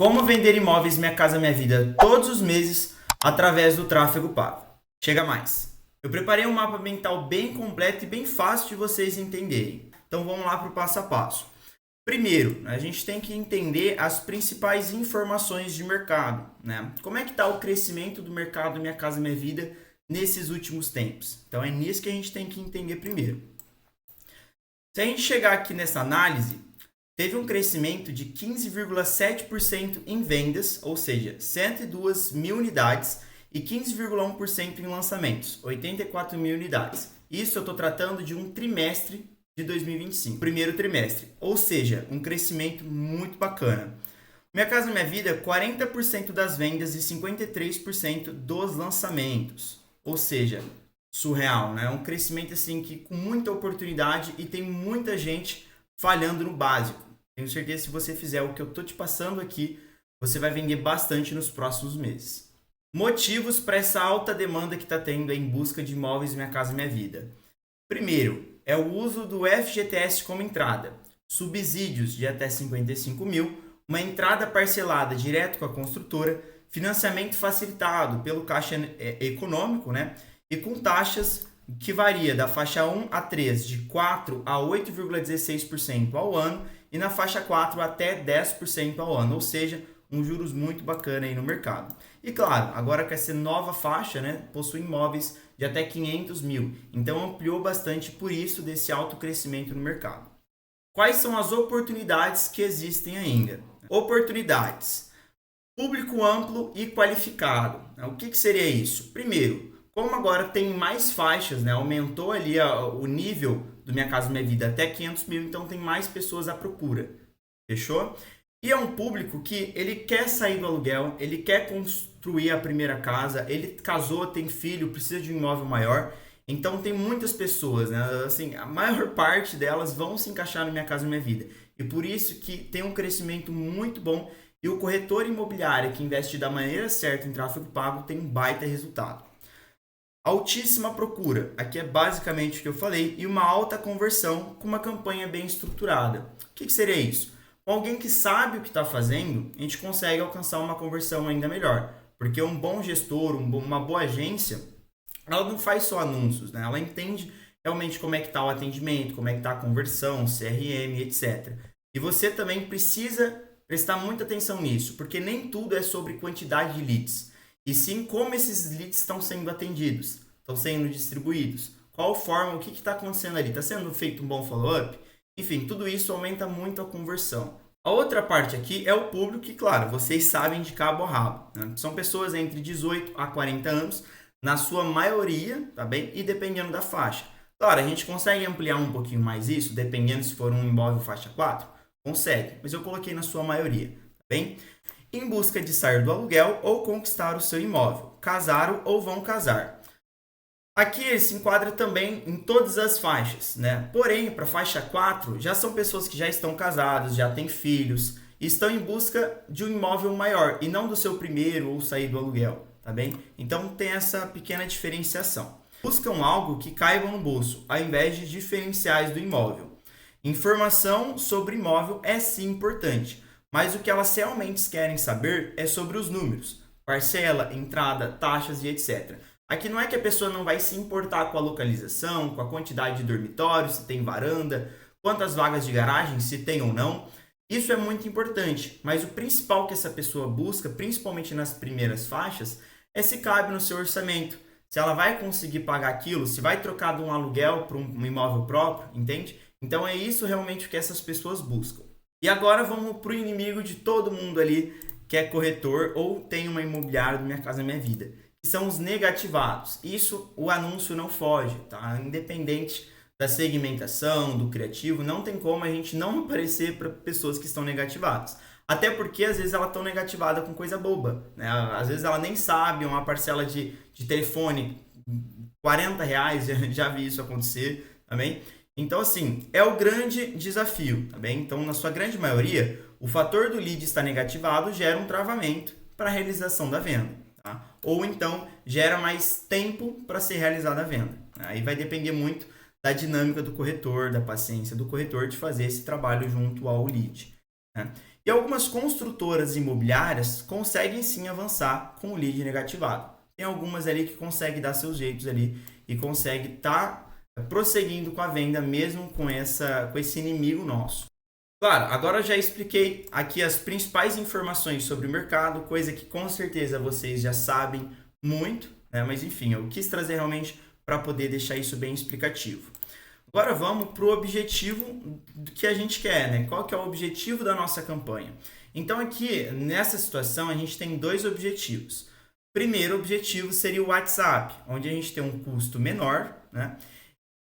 Como vender imóveis Minha Casa Minha Vida todos os meses através do tráfego pago. Chega mais. Eu preparei um mapa mental bem completo e bem fácil de vocês entenderem. Então vamos lá para o passo a passo. Primeiro, a gente tem que entender as principais informações de mercado, né? Como é que está o crescimento do mercado Minha Casa Minha Vida nesses últimos tempos? Então é nisso que a gente tem que entender primeiro. Se a gente chegar aqui nessa análise, teve um crescimento de 15,7% em vendas, ou seja, 102 mil unidades, e 15,1% em lançamentos, 84 mil unidades. Isso eu estou tratando de um trimestre de 2025, primeiro trimestre, ou seja, um crescimento muito bacana. Minha Casa Minha Vida, 40% das vendas e 53% dos lançamentos, ou seja, surreal, né? Um crescimento assim que com muita oportunidade e tem muita gente falhando no básico. Tenho certeza que se você fizer o que eu estou te passando aqui, você vai vender bastante nos próximos meses. Motivos para essa alta demanda que está tendo em busca de imóveis Minha Casa Minha Vida. Primeiro, é o uso do FGTS como entrada, subsídios de até 55 mil, uma entrada parcelada direto com a construtora, financiamento facilitado pelo Caixa Econômico, né? E com taxas que varia da faixa 1 a 3 de 4 a 8,16% ao ano e na faixa 4 até 10% ao ano, ou seja, um juros muito bacana aí no mercado. E claro, agora com essa nova faixa, né, possui imóveis de até 500 mil, então ampliou bastante por isso desse alto crescimento no mercado. Quais são as oportunidades que existem ainda? Oportunidades. Público amplo e qualificado. O que seria isso? Primeiro, como agora tem mais faixas, né, aumentou ali o nível do Minha Casa Minha Vida até 500 mil, então tem mais pessoas à procura. Fechou? E é um público que ele quer sair do aluguel, ele quer construir a primeira casa, ele casou, tem filho, precisa de um imóvel maior. Então tem muitas pessoas, né? Assim, a maior parte delas vão se encaixar no Minha Casa Minha Vida. E por isso que tem um crescimento muito bom e o corretor imobiliário que investe da maneira certa em tráfego pago tem um baita resultado. Altíssima procura, aqui é basicamente o que eu falei, e uma alta conversão com uma campanha bem estruturada. O que seria isso? Com alguém que sabe o que está fazendo, a gente consegue alcançar uma conversão ainda melhor. Porque um bom gestor, uma boa agência, ela não faz só anúncios, né? Ela entende realmente como é que está o atendimento, como é que está a conversão, CRM, etc. E você também precisa prestar muita atenção nisso, porque nem tudo é sobre quantidade de leads, e sim como esses leads estão sendo atendidos, estão sendo distribuídos, qual forma, o que está acontecendo ali, está sendo feito um bom follow-up? Enfim, tudo isso aumenta muito a conversão. A outra parte aqui é o público que, claro, vocês sabem de cabo a rabo, né? São pessoas entre 18 a 40 anos, na sua maioria, tá bem? E dependendo da faixa. Claro, a gente consegue ampliar um pouquinho mais isso, dependendo se for um imóvel faixa 4? Consegue, mas eu coloquei na sua maioria, tá bem? Em busca de sair do aluguel ou conquistar o seu imóvel. Casaram ou vão casar. Aqui ele se enquadra também em todas as faixas, né? Porém, para a faixa 4, já são pessoas que já estão casadas, já têm filhos, e estão em busca de um imóvel maior, e não do seu primeiro ou sair do aluguel, tá bem? Então tem essa pequena diferenciação. Buscam algo que caiba no bolso, ao invés de diferenciais do imóvel. Informação sobre imóvel é sim importante, mas o que elas realmente querem saber é sobre os números, parcela, entrada, taxas e etc. Aqui não é que a pessoa não vai se importar com a localização, com a quantidade de dormitórios, se tem varanda, quantas vagas de garagem, se tem ou não. Isso é muito importante, mas o principal que essa pessoa busca, principalmente nas primeiras faixas, é se cabe no seu orçamento. Se ela vai conseguir pagar aquilo, se vai trocar de um aluguel para um imóvel próprio, entende? Então é isso realmente que essas pessoas buscam. E agora vamos para o inimigo de todo mundo ali, que é corretor ou tem uma imobiliária do Minha Casa Minha Vida, que são os negativados. Isso o anúncio não foge, tá? Independente da segmentação, do criativo, não tem como a gente não aparecer para pessoas que estão negativadas. Até porque às vezes elas estão negativadas com coisa boba, né? Às vezes ela nem sabe, uma parcela de telefone, R$ 40, já vi isso acontecer também. Então, assim, é o grande desafio, tá bem? Então, na sua grande maioria, o fator do lead estar negativado gera um travamento para a realização da venda. Tá? Ou então, gera mais tempo para ser realizada a venda. Aí vai depender muito da dinâmica do corretor, da paciência do corretor de fazer esse trabalho junto ao lead. Né? E algumas construtoras imobiliárias conseguem sim avançar com o lead negativado. Tem algumas ali que conseguem dar seus jeitos ali e conseguem estar prosseguindo com a venda mesmo com esse inimigo nosso. Claro, agora eu já expliquei aqui as principais informações sobre o mercado, coisa que com certeza vocês já sabem muito, né? Mas enfim, eu quis trazer realmente para poder deixar isso bem explicativo. Agora vamos para o objetivo que a gente quer, né? Qual que é o objetivo da nossa campanha? Então aqui, nessa situação, a gente tem dois objetivos. O primeiro objetivo seria o WhatsApp, onde a gente tem um custo menor, né?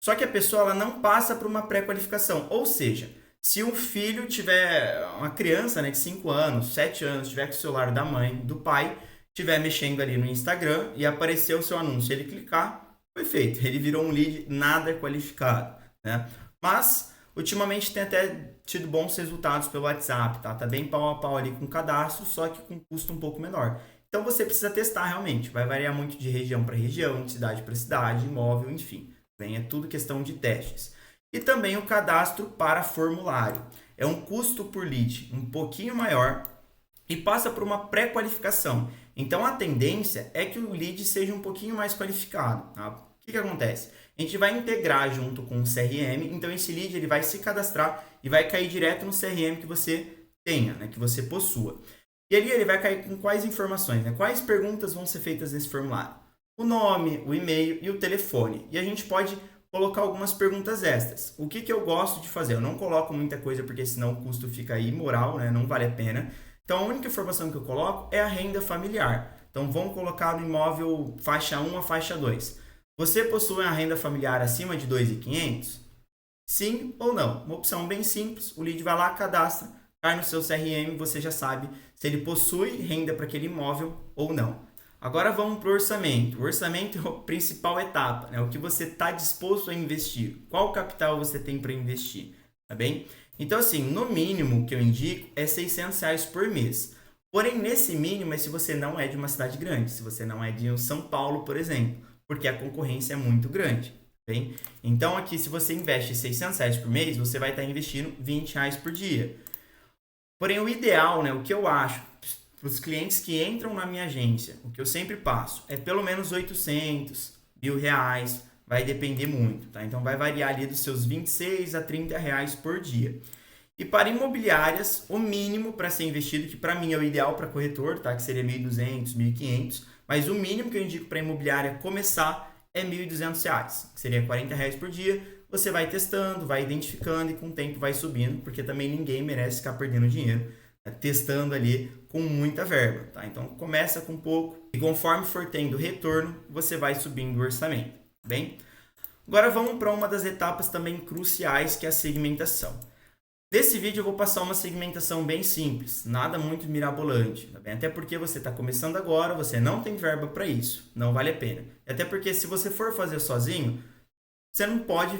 Só que a pessoa ela não passa por uma pré-qualificação, ou seja, se um filho tiver, uma criança, né, de 5 anos, 7 anos, tiver com o celular da mãe, do pai, estiver mexendo ali no Instagram e aparecer o seu anúncio, ele clicar, foi feito. Ele virou um lead nada qualificado, né? Mas, ultimamente tem até tido bons resultados pelo WhatsApp, tá? Tá bem pau a pau ali com o cadastro, só que com custo um pouco menor. Então, você precisa testar realmente. Vai variar muito de região para região, de cidade para cidade, imóvel, enfim. É tudo questão de testes. E também o cadastro para formulário. É um custo por lead um pouquinho maior e passa por uma pré-qualificação. Então, a tendência é que o lead seja um pouquinho mais qualificado. Tá? O que acontece? A gente vai integrar junto com o CRM, então esse lead ele vai se cadastrar e vai cair direto no CRM que você tenha, né? Que você possua. E ali ele vai cair com quais informações? Né? Quais perguntas vão ser feitas nesse formulário? O nome, o e-mail e o telefone. E a gente pode colocar algumas perguntas extras. O que eu gosto de fazer? Eu não coloco muita coisa porque senão o custo fica imoral, né? Não vale a pena. Então a única informação que eu coloco é a renda familiar. Então vamos colocar no imóvel faixa 1 a faixa 2. Você possui uma renda familiar acima de 2.500? Sim ou não? Uma opção bem simples. O lead vai lá, cadastra, cai no seu CRM, você já sabe se ele possui renda para aquele imóvel ou não. Agora vamos para o orçamento. O orçamento é a principal etapa, né? O que você está disposto a investir. Qual capital você tem para investir, tá bem? Então, assim, no mínimo que eu indico é R$600 por mês. Porém, nesse mínimo é se você não é de uma cidade grande, se você não é de São Paulo, por exemplo, porque a concorrência é muito grande, tá bem? Então, aqui, se você investe R$600 por mês, você vai estar investindo R$20 por dia. Porém, o ideal, né, o que eu acho, para os clientes que entram na minha agência, o que eu sempre passo é pelo menos 800, R$1.000, vai depender muito, tá? Então vai variar ali dos seus 26 a 30 reais por dia. E para imobiliárias, o mínimo para ser investido, que para mim é o ideal para corretor, tá? Que seria 1.200, 1.500, mas o mínimo que eu indico para imobiliária começar é R$1.200, que seria 40 reais por dia. Você vai testando, vai identificando e com o tempo vai subindo, porque também ninguém merece ficar perdendo dinheiro testando ali com muita verba, tá? Então começa com pouco e conforme for tendo retorno, você vai subindo o orçamento, bem? Agora vamos para uma das etapas também cruciais, que é a segmentação. Nesse vídeo eu vou passar uma segmentação bem simples, nada muito mirabolante, tá bem? Até porque você está começando agora, você não tem verba para isso, não vale a pena. Até porque se você for fazer sozinho, você não pode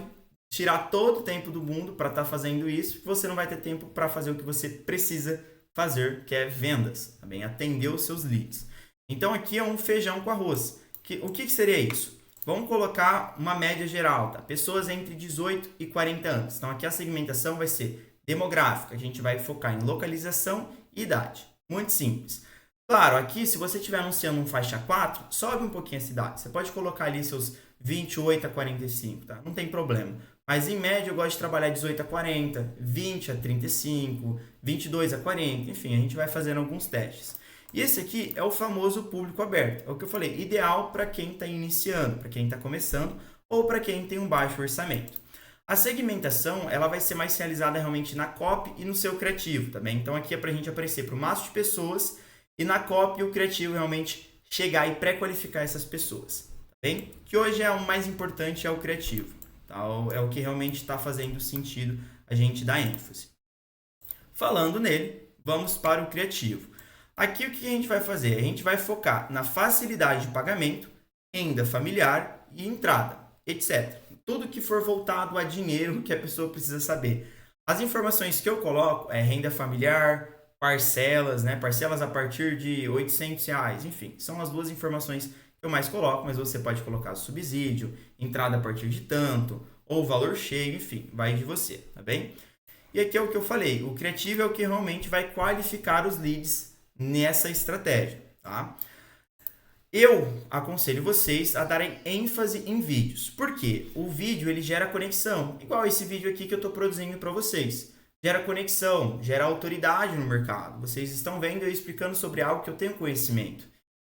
tirar todo o tempo do mundo para estar fazendo isso, você não vai ter tempo para fazer o que você precisa fazer, que é vendas, tá bem? Atender os seus leads. Então aqui é um feijão com arroz. O que seria isso? Vamos colocar uma média geral, tá? Pessoas entre 18 e 40 anos. Então aqui a segmentação vai ser demográfica, a gente vai focar em localização e idade. Muito simples. Claro, aqui se você estiver anunciando um faixa 4, sobe um pouquinho a cidade. Você pode colocar ali seus 28 a 45, tá? Não tem problema. Mas em média eu gosto de trabalhar 18 a 40, 20 a 35, 22 a 40, enfim, a gente vai fazendo alguns testes. E esse aqui é o famoso público aberto, é o que eu falei, ideal para quem está iniciando, para quem está começando ou para quem tem um baixo orçamento. A segmentação ela vai ser mais realizada realmente na copy e no seu criativo, tá bem? Então aqui é para a gente aparecer para o máximo de pessoas e na copy o criativo realmente chegar e pré-qualificar essas pessoas, tá bem? Que hoje é o mais importante, é o criativo. É o que realmente está fazendo sentido a gente dar ênfase. Falando nele, vamos para o criativo. Aqui o que a gente vai fazer? A gente vai focar na facilidade de pagamento, renda familiar e entrada, etc. Tudo que for voltado a dinheiro que a pessoa precisa saber. As informações que eu coloco é renda familiar, parcelas, né? Parcelas a partir de R$800, enfim, são as duas informações eu mais coloco, mas você pode colocar subsídio, entrada a partir de tanto, ou valor cheio, enfim, vai de você, tá bem? E aqui é o que eu falei, o criativo é o que realmente vai qualificar os leads nessa estratégia, tá? Eu aconselho vocês a darem ênfase em vídeos. Por quê? O vídeo ele gera conexão, igual esse vídeo aqui que eu estou produzindo para vocês. Gera conexão, gera autoridade no mercado. Vocês estão vendo eu explicando sobre algo que eu tenho conhecimento.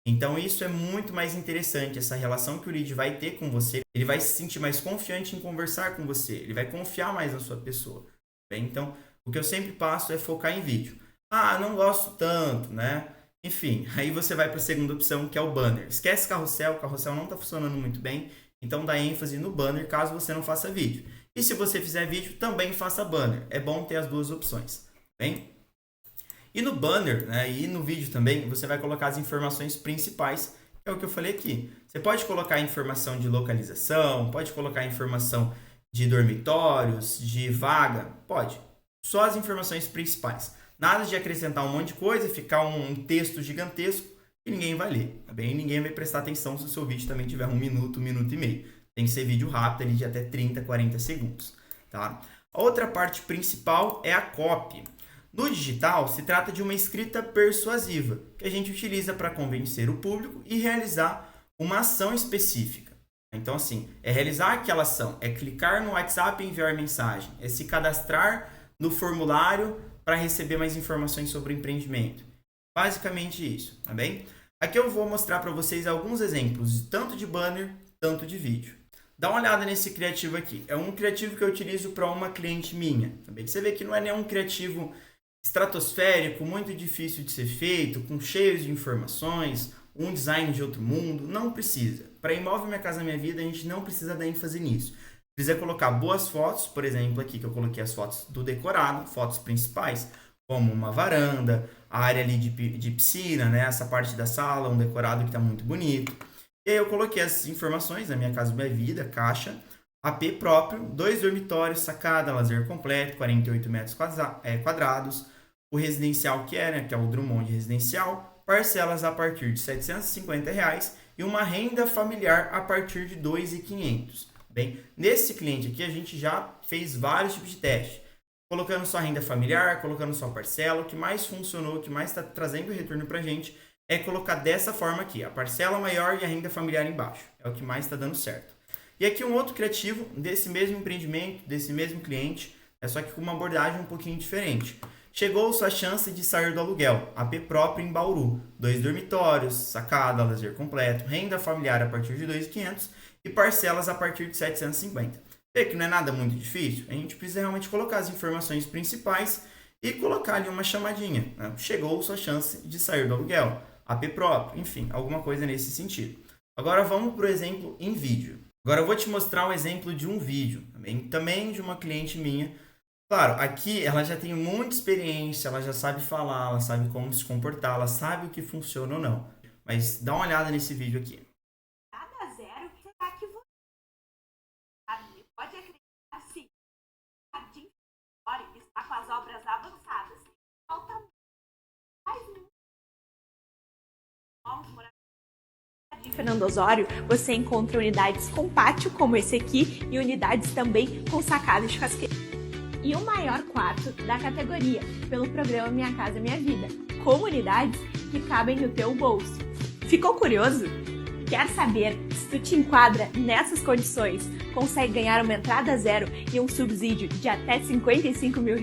Então isso é muito mais interessante, essa relação que o lead vai ter com você. Ele vai se sentir mais confiante em conversar com você, ele vai confiar mais na sua pessoa. Bem? Então, o que eu sempre passo é focar em vídeo. Ah, não gosto tanto, né? Enfim, aí você vai para a segunda opção, que é o banner. Esquece carrossel, o carrossel não está funcionando muito bem, então dá ênfase no banner caso você não faça vídeo. E se você fizer vídeo, também faça banner. É bom ter as duas opções, bem? E no banner, né, e no vídeo também, você vai colocar as informações principais, que é o que eu falei aqui. Você pode colocar informação de localização, pode colocar informação de dormitórios, de vaga, pode. Só as informações principais. Nada de acrescentar um monte de coisa e ficar um texto gigantesco que ninguém vai ler, tá bem? Ninguém vai prestar atenção se o seu vídeo também tiver 1 minuto, 1 minuto e meio. Tem que ser vídeo rápido ali de até 30, 40 segundos, tá? A outra parte principal é a copy. No digital, se trata de uma escrita persuasiva, que a gente utiliza para convencer o público e realizar uma ação específica. Então, assim, é realizar aquela ação, é clicar no WhatsApp e enviar mensagem, é se cadastrar no formulário para receber mais informações sobre o empreendimento. Basicamente isso, tá bem? Aqui eu vou mostrar para vocês alguns exemplos, tanto de banner, tanto de vídeo. Dá uma olhada nesse criativo aqui. É um criativo que eu utilizo para uma cliente minha, tá bem? Você vê que não é nenhum criativo estratosférico, muito difícil de ser feito, com cheios de informações, um design de outro mundo. Não precisa. Para imóvel Minha Casa Minha Vida, a gente não precisa dar ênfase nisso. Precisa colocar boas fotos, por exemplo, aqui que eu coloquei as fotos do decorado, fotos principais, como uma varanda, a área ali de piscina, né? Essa parte da sala, um decorado que está muito bonito. E aí eu coloquei as informações da Minha Casa Minha Vida, caixa, AP próprio, 2 dormitórios, sacada, lazer completo, 48 metros quadrados, o residencial que é, né, que é o Drummond residencial, parcelas a partir de R$ 750 e uma renda familiar a partir de R$ 2.500. Bem, nesse cliente aqui a gente já fez vários tipos de teste, colocando só renda familiar, colocando só parcela. O que mais funcionou, o que mais está trazendo retorno para a gente é colocar dessa forma aqui, a parcela maior e a renda familiar embaixo, é o que mais está dando certo. E aqui um outro criativo desse mesmo empreendimento, desse mesmo cliente, é só que com uma abordagem um pouquinho diferente. Chegou sua chance de sair do aluguel, AP próprio em Bauru, 2 dormitórios, sacada, lazer completo, renda familiar a partir de R$ 2.500 e parcelas a partir de R$ 750. Vê que não é nada muito difícil? A gente precisa realmente colocar as informações principais e colocar ali uma chamadinha, né? Chegou sua chance de sair do aluguel, AP próprio, enfim, alguma coisa nesse sentido. Agora vamos para o exemplo em vídeo. Agora eu vou te mostrar um exemplo de um vídeo, também de uma cliente minha. Claro, aqui ela já tem muita experiência, ela já sabe falar, ela sabe como se comportar, ela sabe o que funciona ou não. Mas dá uma olhada nesse vídeo aqui. Nada zero, será que você pode acreditar assim? Jardim Flora está com as obras avançadas. Falta mais novos moradores. Em Fernando Osório, você encontra unidades com pátio, como esse aqui, e unidades também com sacada e churrasqueira. E o maior quarto da categoria, pelo programa Minha Casa Minha Vida, com unidades que cabem no teu bolso. Ficou curioso? Quer saber se tu te enquadra nessas condições, consegue ganhar uma entrada zero e um subsídio de até R$ 55 mil?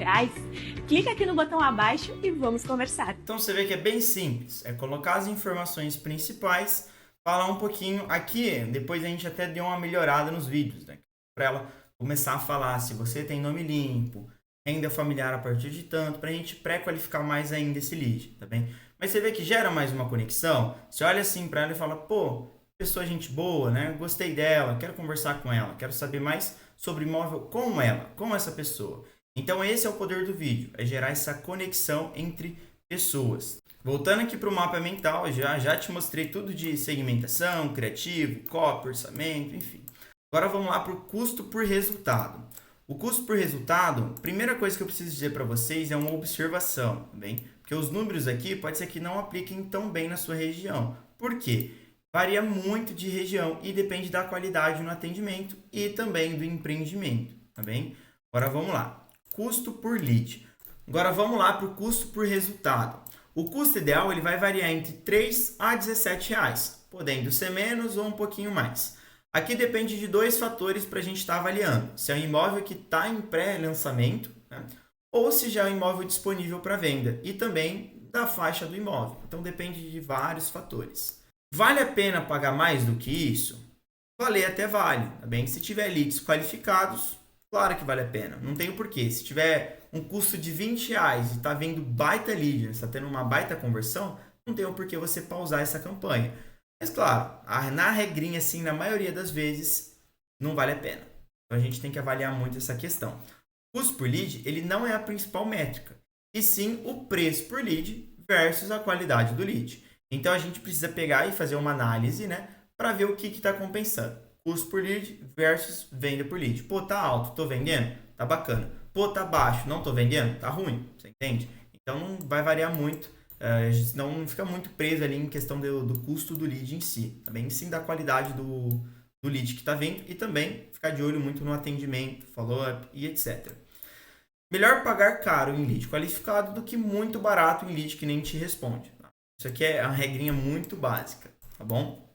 Clica aqui no botão abaixo e vamos conversar. Então você vê que é bem simples, é colocar as informações principais, falar um pouquinho aqui, depois a gente até deu uma melhorada nos vídeos, né? Para ela começar a falar se você tem nome limpo, renda familiar a partir de tanto, para a gente pré-qualificar mais ainda esse lead, tá bem? Mas você vê que gera mais uma conexão, você olha assim para ela e fala, pô, pessoa gente boa, né? Gostei dela, quero conversar com ela, quero saber mais sobre imóvel com ela, com essa pessoa. Então esse é o poder do vídeo, é gerar essa conexão entre pessoas. Voltando aqui para o mapa mental, já te mostrei tudo de segmentação, criativo, copy, orçamento, enfim. Agora vamos lá para o custo por resultado. O custo por resultado, primeira coisa que eu preciso dizer para vocês é uma observação, tá bem? Porque os números aqui pode ser que não apliquem tão bem na sua região. Por quê? Varia muito de região e depende da qualidade no atendimento e também do empreendimento, tá bem? Agora vamos lá. custo por lead. Agora vamos lá para o custo por resultado. O custo ideal ele vai variar entre 3 a 17 reais, podendo ser menos ou um pouquinho mais. Aqui depende de dois fatores para a gente estar avaliando. Se é um imóvel que está em pré-lançamento, né? Ou se já é um imóvel disponível para venda. E também da faixa do imóvel. Então depende de vários fatores. Vale a pena pagar mais do que isso? Valer até vale. Tá bem? Se tiver leads qualificados, claro que vale a pena. Não tem o porquê. Se tiver um custo de 20 reais e está vendo baita lead, está tendo uma baita conversão, não tem o porquê você pausar essa campanha. Mas claro, na regrinha, assim, na maioria das vezes, não vale a pena. Então a gente tem que avaliar muito essa questão. O custo por lead, ele não é a principal métrica, e sim o preço por lead versus a qualidade do lead. Então a gente precisa pegar e fazer uma análise, né, para ver o que está compensando. Custo por lead versus venda por lead. Pô, tá alto, tô vendendo? Tá bacana. Pô, tá baixo, não tô vendendo? Tá ruim, você entende? Então não vai variar muito. Não fica muito preso ali em questão do custo do lead em si, também sim da qualidade do lead que está vindo e também ficar de olho muito no atendimento, follow-up e etc. Melhor pagar caro em lead qualificado do que muito barato em lead que nem te responde. Tá? Isso aqui é uma regrinha muito básica, tá bom?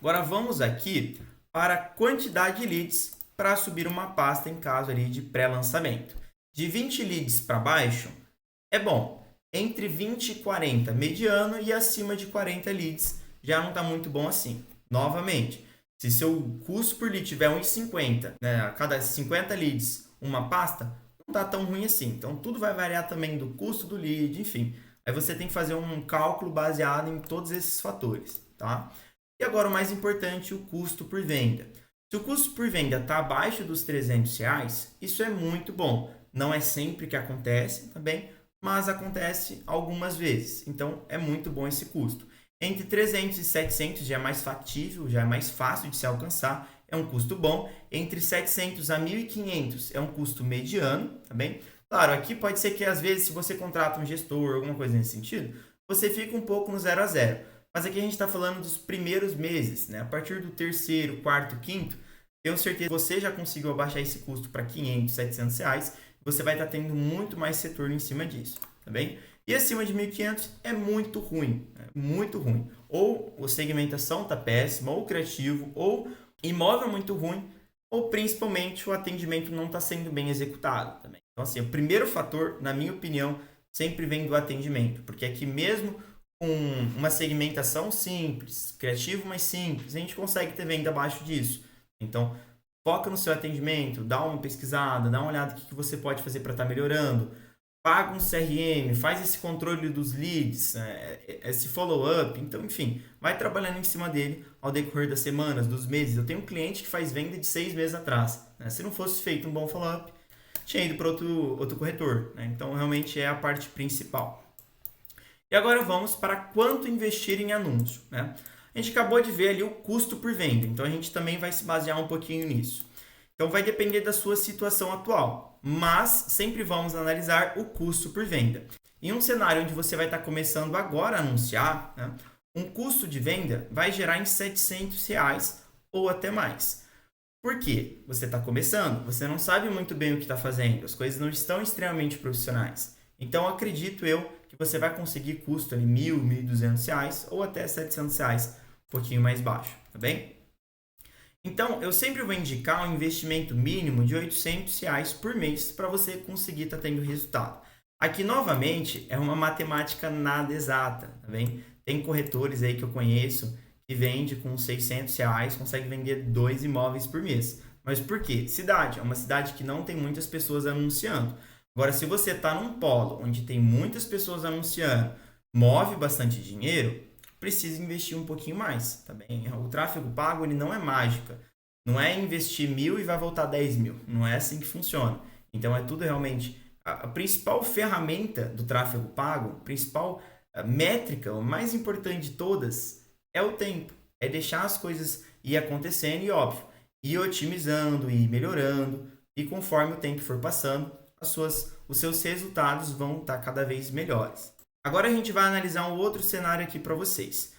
Agora vamos aqui para a quantidade de leads para subir uma pasta em caso ali de pré-lançamento. De 20 leads para baixo é bom. Entre 20 e 40, mediano, e acima de 40 leads, já não está muito bom assim. Novamente, se seu custo por lead tiver 1,50, né, a cada 50 leads, uma pasta, não está tão ruim assim. Então, tudo vai variar também do custo do lead, enfim. Aí você tem que fazer um cálculo baseado em todos esses fatores, tá? E agora, o mais importante, o custo por venda. Se o custo por venda está abaixo dos R$300, isso é muito bom. Não é sempre que acontece, tá bem? Mas acontece algumas vezes, então é muito bom esse custo. Entre 300 e 700 já é mais factível, já é mais fácil de se alcançar, é um custo bom. Entre 700 a 1.500 é um custo mediano, tá bem? Claro, aqui pode ser que às vezes se você contrata um gestor, alguma coisa nesse sentido, você fica um pouco no 0 a 0. Mas aqui a gente está falando dos primeiros meses, né? A partir do terceiro, quarto, quinto, tenho certeza que você já conseguiu abaixar esse custo para 500, 700 reais, você vai estar tendo muito mais retorno em cima disso, tá bem? E acima de 1.500 é muito ruim, muito ruim. Ou a segmentação está péssima, ou criativo, ou imóvel muito ruim, ou principalmente o atendimento não está sendo bem executado também. Então, assim, o primeiro fator, na minha opinião, sempre vem do atendimento, porque aqui mesmo com uma segmentação simples, criativo, mas simples, a gente consegue ter venda abaixo disso. Então, foca no seu atendimento, dá uma pesquisada, dá uma olhada no que você pode fazer para estar melhorando. Paga um CRM, faz esse controle dos leads, esse follow-up. Então, enfim, vai trabalhando em cima dele ao decorrer das semanas, dos meses. Eu tenho um cliente que faz venda de 6 meses atrás. Né? Se não fosse feito um bom follow-up, tinha ido para outro corretor. Né? Então, realmente é a parte principal. E agora vamos para quanto investir em anúncio. Né? A gente acabou de ver ali o custo por venda, então a gente também vai se basear um pouquinho nisso. Então vai depender da sua situação atual, mas sempre vamos analisar o custo por venda. Em um cenário onde você vai estar começando agora a anunciar, né, um custo de venda vai gerar em R$700 ou até mais. Por quê? Você está começando, você não sabe muito bem o que está fazendo, as coisas não estão extremamente profissionais. Então acredito eu que você vai conseguir custo ali R$1.000, R$1.200 ou até R$700, um pouquinho mais baixo, tá bem? Então, eu sempre vou indicar um investimento mínimo de R$800 por mês para você conseguir estar tendo resultado. Aqui, novamente, é uma matemática nada exata, tá bem? Tem corretores aí que eu conheço que vende com R$600, consegue vender 2 imóveis por mês. Mas por quê? Cidade. É uma cidade que não tem muitas pessoas anunciando. Agora, se você está num polo onde tem muitas pessoas anunciando, move bastante dinheiro, precisa investir um pouquinho mais, tá bem? O tráfego pago ele não é mágica. Não é investir 1.000 e vai voltar 10.000. Não é assim que funciona. Então, é tudo realmente... A principal ferramenta do tráfego pago, a principal métrica, o mais importante de todas, é o tempo. É deixar as coisas ir acontecendo e, óbvio, ir otimizando, ir melhorando. E conforme o tempo for passando, os seus resultados vão estar cada vez melhores. Agora a gente vai analisar um outro cenário aqui para vocês.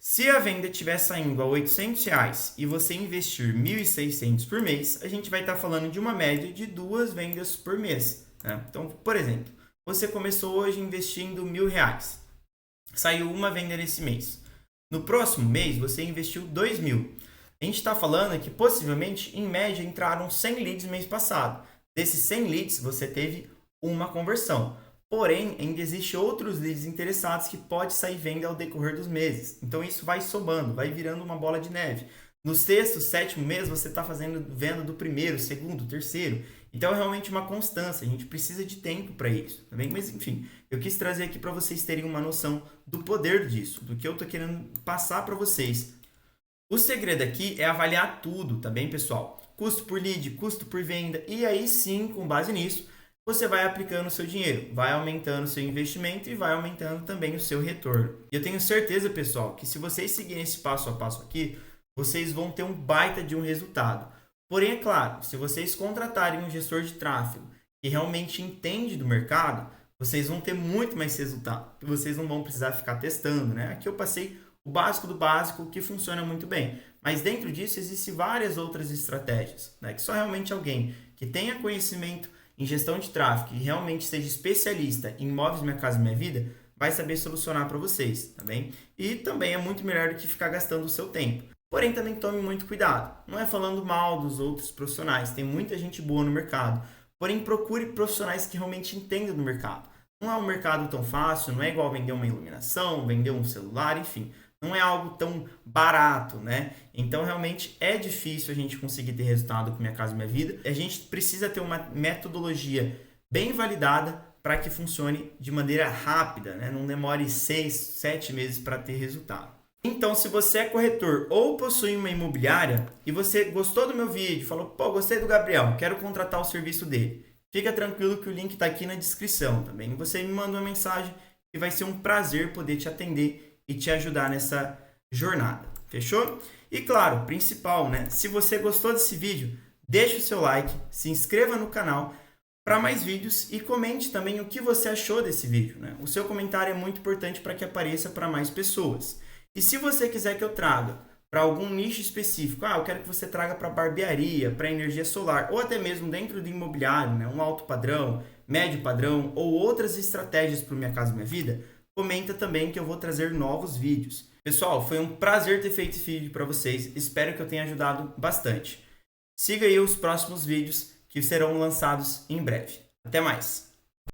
Se a venda estiver saindo a R$ 800 e você investir R$ 1.600 por mês, a gente vai estar falando de uma média de 2 vendas por mês, né? Então, por exemplo, você começou hoje investindo R$ 1.000, saiu uma venda nesse mês. No próximo mês, você investiu R$ 2.000. A gente está falando que possivelmente, em média, entraram 100 leads no mês passado. Desses 100 leads, você teve uma conversão. Porém, ainda existem outros leads interessados que pode sair venda ao decorrer dos meses. Então, isso vai somando, vai virando uma bola de neve. No sexto, sétimo mês, você está fazendo venda do primeiro, segundo, terceiro. Então, é realmente uma constância. A gente precisa de tempo para isso, tá bem? Mas, enfim, eu quis trazer aqui para vocês terem uma noção do poder disso, do que eu estou querendo passar para vocês. O segredo aqui é avaliar tudo, tá bem, pessoal? Custo por lead, custo por venda. E aí sim, com base nisso, você vai aplicando o seu dinheiro, vai aumentando o seu investimento e vai aumentando também o seu retorno. E eu tenho certeza, pessoal, que se vocês seguirem esse passo a passo aqui, vocês vão ter um baita de um resultado. Porém, é claro, se vocês contratarem um gestor de tráfego que realmente entende do mercado, vocês vão ter muito mais resultado. Vocês não vão precisar ficar testando, né? Aqui eu passei o básico do básico, que funciona muito bem. Mas dentro disso existem várias outras estratégias, né? Que só realmente alguém que tenha conhecimento em gestão de tráfego e realmente seja especialista em imóveis Minha Casa Minha Vida vai saber solucionar para vocês, tá bem? E também é muito melhor do que ficar gastando o seu tempo. Porém, também tome muito cuidado. Não é falando mal dos outros profissionais, tem muita gente boa no mercado. Porém, procure profissionais que realmente entendam do mercado. Não é um mercado tão fácil, não é igual vender uma iluminação, vender um celular, enfim. Não é algo tão barato, né? Então, realmente é difícil a gente conseguir ter resultado com Minha Casa Minha Vida. A gente precisa ter uma metodologia bem validada para que funcione de maneira rápida, né? Não demore 6, 7 meses para ter resultado. Então, se você é corretor ou possui uma imobiliária e você gostou do meu vídeo, falou, pô, gostei do Gabriel, quero contratar o serviço dele. Fica tranquilo que o link está aqui na descrição também. Você me manda uma mensagem e vai ser um prazer poder te atender e te ajudar nessa jornada, fechou? E claro, principal, né? Se você gostou desse vídeo, deixa o seu like, se inscreva no canal para mais vídeos e comente também o que você achou desse vídeo, né? O seu comentário é muito importante para que apareça para mais pessoas. E se você quiser que eu traga para algum nicho específico, eu quero que você traga para barbearia, para energia solar, ou até mesmo dentro do imobiliário, né? Um alto padrão, médio padrão, ou outras estratégias para Minha Casa Minha Vida, comenta também que eu vou trazer novos vídeos. Pessoal, foi um prazer ter feito esse vídeo para vocês. Espero que eu tenha ajudado bastante. Siga aí os próximos vídeos que serão lançados em breve. Até mais!